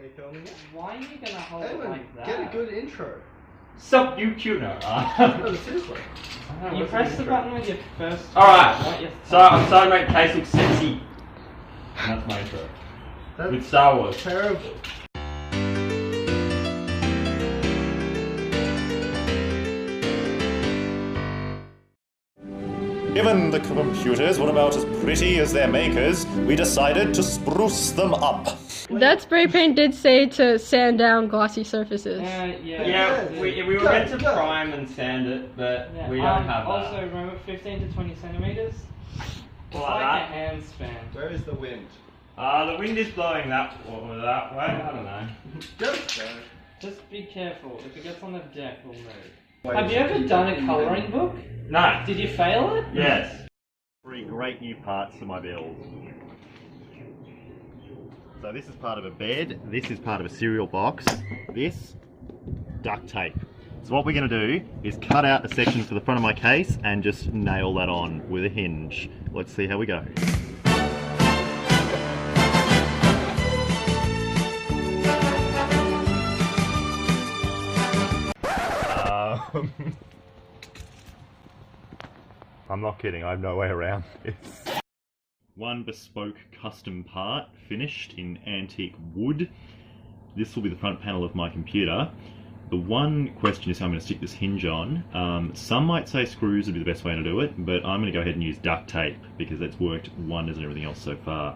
Are you filming it? Why are you gonna hold it Edwin, like that? get a good intro. Sup, you cute no. No, seriously. You press the button with your first. Alright, so I'm starting to make the case look sexy. And that's my intro. That's With Star Wars. terrible. Given the computers were about as pretty as their makers, we decided to spruce them up. That spray paint did say to sand down glossy surfaces. Yeah, we were meant to prime and sand it, but we don't have that. Also, remember 15 to 20 centimeters? It's Like like that? a hand span. Where is the wind? The wind is blowing that way. I don't know. Just be careful. If it gets on the deck, we'll move. Have you ever done a colouring book? No. Did you fail it? Yes. 3 great new parts to my build. So this is part of a bed, this is part of a cereal box, this, duct tape. So what we're going to do is cut out a section for the front of my case and just nail that on with a hinge. Let's see how we go. I'm not kidding, I have no way around this. One bespoke custom part finished in antique wood. This will be the front panel of my computer. The one question is how I'm going to stick this hinge on. Some might say screws would be the best way to do it, but I'm going to go ahead and use duct tape because it's worked wonders and everything else so far.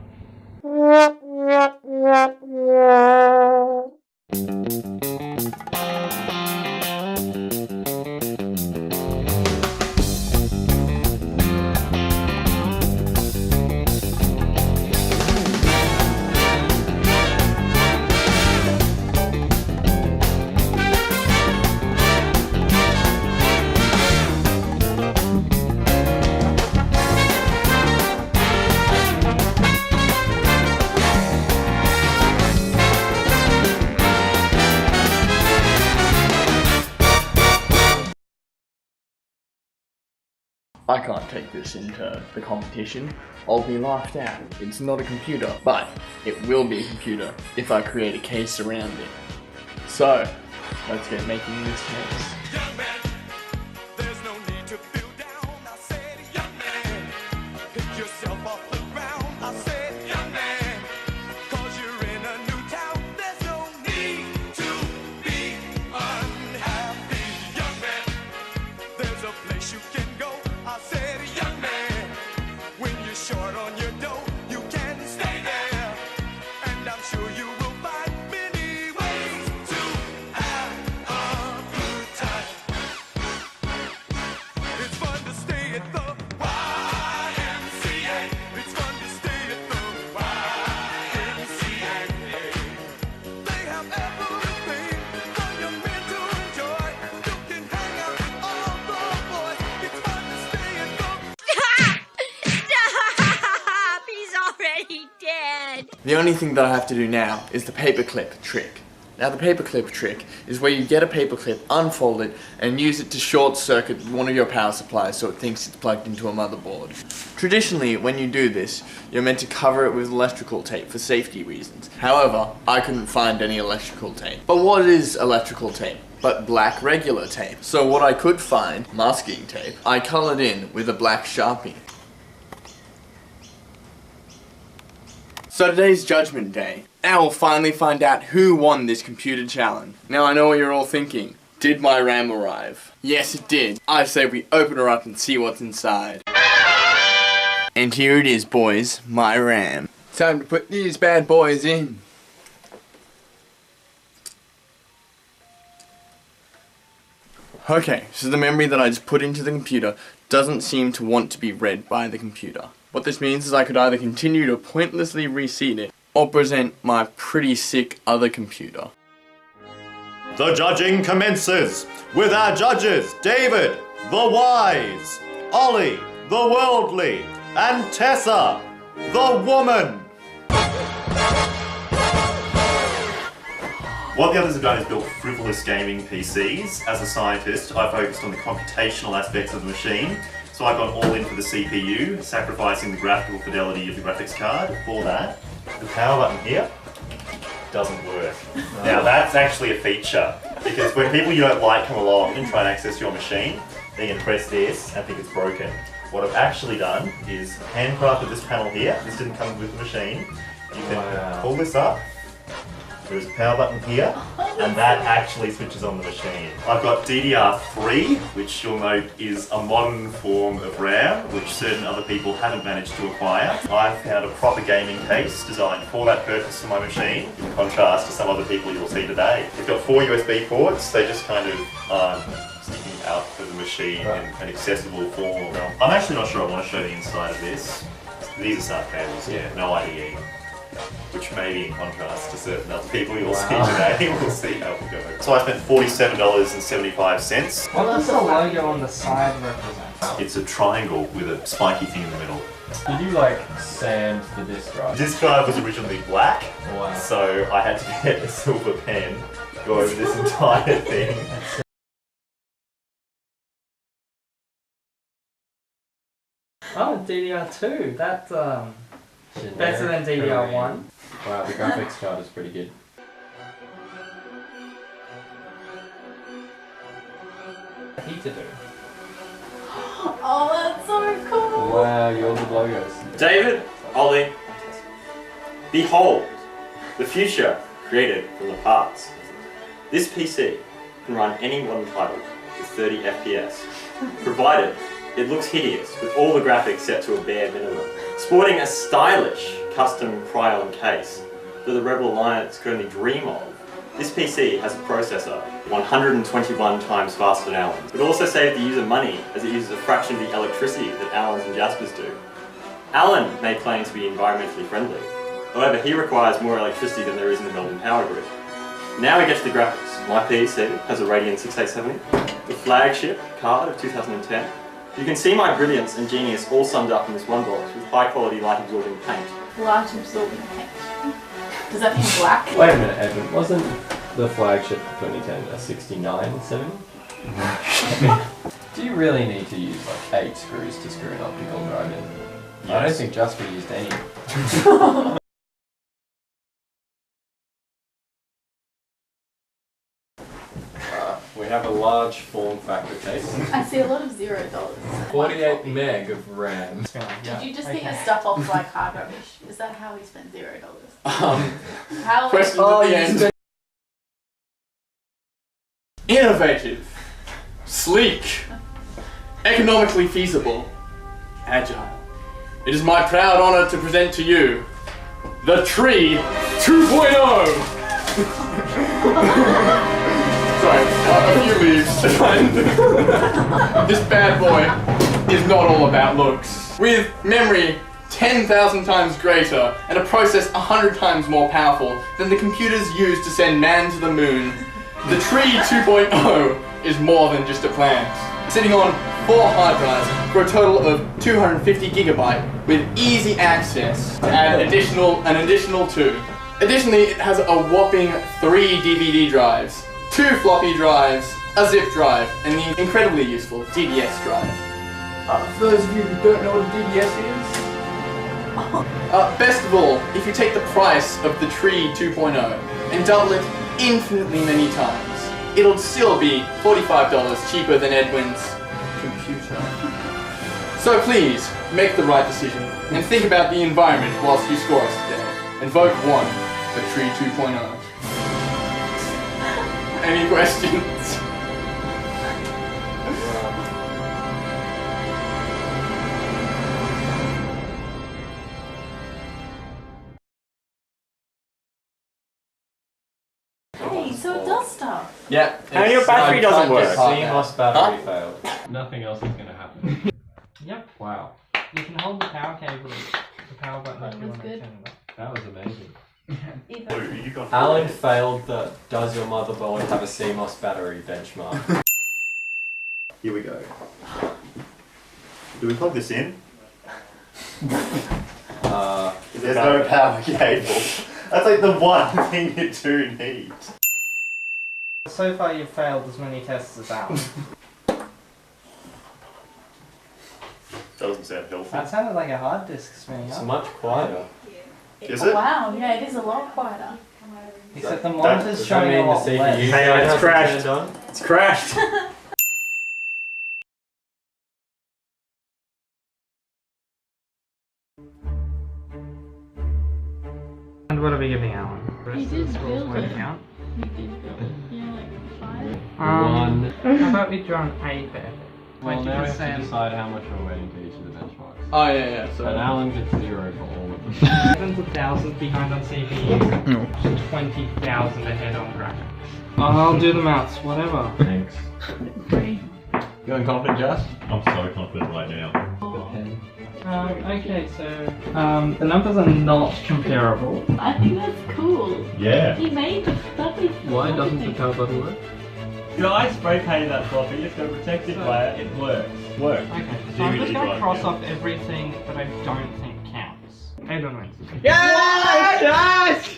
I can't take this into the competition. I'll be laughed at. It's not a computer, but it will be a computer if I create a case around it. So, let's get making this case. Young man, there's no need to feel down. I said, young man, pick yourself off the ground. I said, young man, 'cause you're in a new town. There's no need to be unhappy. Young man, there's a place you can go. I said, young man, when you're short on your dough, you can stay there. And I'm sure you will find many ways to have a good time. It's fun to stay at the YMCA. It's fun to stay at the YMCA. They have everything for young men to enjoy. You can hang out with all the boys. It's fun to stay at the Stop! He's already dead. The only thing that I have to do now is the paperclip trick. Now the paperclip trick is where you get a paperclip, unfold it, and use it to short circuit one of your power supplies so it thinks it's plugged into a motherboard. Traditionally, when you do this, you're meant to cover it with electrical tape for safety reasons. However, I couldn't find any electrical tape. But what is electrical tape? But black regular tape. So what I could find, masking tape, I colored in with a black Sharpie. So today's Judgment Day. Now we'll finally find out who won this computer challenge. Now I know what you're all thinking. Did my RAM arrive? Yes, it did. I say we open her up and see what's inside. And here it is, boys, my RAM. Time to put these bad boys in. Okay, so the memory that I just put into the computer doesn't seem to want to be read by the computer. What this means is I could either continue to pointlessly reseed it, or present my pretty sick other computer. The judging commences with our judges, David, the wise, Ollie, the worldly, and Tessa, the woman. What the others have done is built frivolous gaming PCs. As a scientist, I focused on the computational aspects of the machine. So I got all in for the CPU, sacrificing the graphical fidelity of the graphics card for that. The power button here doesn't work. Now that's actually a feature, because when people you don't like come along and try and access your machine, they can press this and think it's broken. What I've actually done is handcrafted this panel here. This didn't come with the machine. You can pull this up. There's a power button here, and that actually switches on the machine. I've got DDR3, which you'll note is a modern form of RAM, which certain other people haven't managed to acquire. I've found a proper gaming case designed for that purpose for my machine, in contrast to some other people you'll see today. It's got 4 USB ports. They just kind of aren't sticking out of the machine in an accessible form. I'm actually not sure I want to show the inside of this. These are SATA cables, yeah, no IDE. Which may be in contrast to certain other people you'll see today. We'll see how it goes. So I spent $47.75. What does the logo on the side represent? It's a triangle with a spiky thing in the middle. Did you like sand the disk drive? This drive was originally black, Wow. so I had to get a silver pen, go over this entire thing. Oh, DDR2. That's better than DDR1. Wow, the graphics card is pretty good. Heater do. Oh, that's so cool. Wow, you all the logos. David, Ollie, behold the future created from the past. This PC can run any modern title with 30 FPS, provided it looks hideous with all the graphics set to a bare minimum. Sporting a stylish custom Kryon case that the Rebel Alliance could only dream of, this PC has a processor 121 times faster than Allen's. It also saved the user money as it uses a fraction of the electricity that Allen's and Jaspers do. Allen may claim to be environmentally friendly, however he requires more electricity than there is in the Melbourne power grid. Now we get to the graphics. My PC has a Radeon 6870, the flagship card of 2010. You can see my brilliance and genius all summed up in this one box with high quality light absorbing paint. Light absorbing paint. Does that mean black? Wait a minute, Edmund. Wasn't the flagship of 2010 a 6970? Do you really need to use like 8 screws to screw an optical drive in? Yes. I don't think Jasper used any. We have a large form factor case. I see a lot of $0. 48 meg of RAM. Did you just get your stuff off like hard rubbish? Is that how we spent $0? How Questions at the end. Innovative, sleek, economically feasible, agile. It is my proud honor to present to you the Tree 2.0. Sorry, a few leaves. This bad boy is not all about looks. With memory 10,000 times greater and a process 100 times more powerful than the computers used to send man to the moon, the Tree 2.0 is more than just a plant. Sitting on 4 hard drives for a total of 250 gigabyte with easy access to add an additional 2. Additionally, it has a whopping 3 DVD drives, 2 floppy drives, a zip drive, and the incredibly useful DBS drive. For those of you who don't know what a DBS is, best of all, if you take the price of the Tree 2.0 and double it infinitely many times, it'll still be $45 cheaper than Edwin's computer. So please, make the right decision and think about the environment whilst you score us today, and vote 1 for Tree 2.0. Any questions? Hey, so it does stuff. Yeah. And your battery doesn't work. CMOS battery Huh? failed. Nothing else is going to happen. Yep. Wow. You can hold the power cable, the power button if you was want to good. turn it up. That was amazing. Either. You got Alan failed the does your motherboard have a CMOS battery benchmark. Here we go. Do we plug this in? There's no power cable. That's like the one thing you do need. So far you've failed as many tests as Alan. Doesn't sound healthy. That sounded like a hard disk spinning It's up. much quieter. Is it? Wow, yeah, it is a lot quieter. but the monitor's showing a lot less. Hang on, it's crashed. It's crashed. And what are we giving Alan? He did build it. Count? He did build it. Yeah, like 5. One. How about we draw an A there? Well, now we have to 20%. decide how much we're weighting to each of the benchmarks. Oh yeah. So And Alan gets 0 for all of them. 7,000 behind on CPU. 20,000 ahead on graphics. I'll do the maths, whatever. Thanks. Feeling confident, Josh? I'm so confident right now. Okay, so the numbers are not comparable. I think that's cool. Yeah. He made the stuffy. Why doesn't the power button work? I spray painted that floppy, it's got a protective layer, it works. Okay, so I'm just DVD going to drive, cross yeah. off everything that I don't think counts. Aiden wins. yes!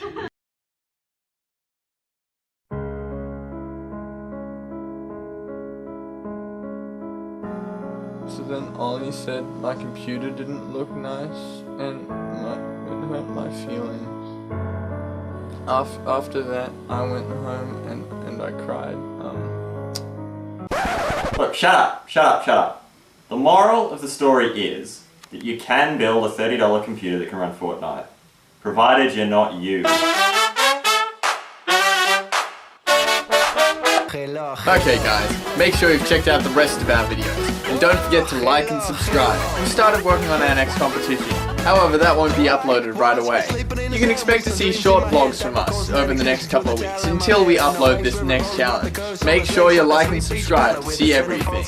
So then Ollie said my computer didn't look nice, and it hurt my feelings. After that, I went home and I cried. Look, shut up. The moral of the story is that you can build a $30 computer that can run Fortnite, provided you're not you. Okay guys, make sure you've checked out the rest of our videos. And don't forget to like and subscribe. We started working on our next competition. However, that won't be uploaded right away. You can expect to see short vlogs from us over the next couple of weeks until we upload this next challenge. Make sure you like and subscribe to see everything.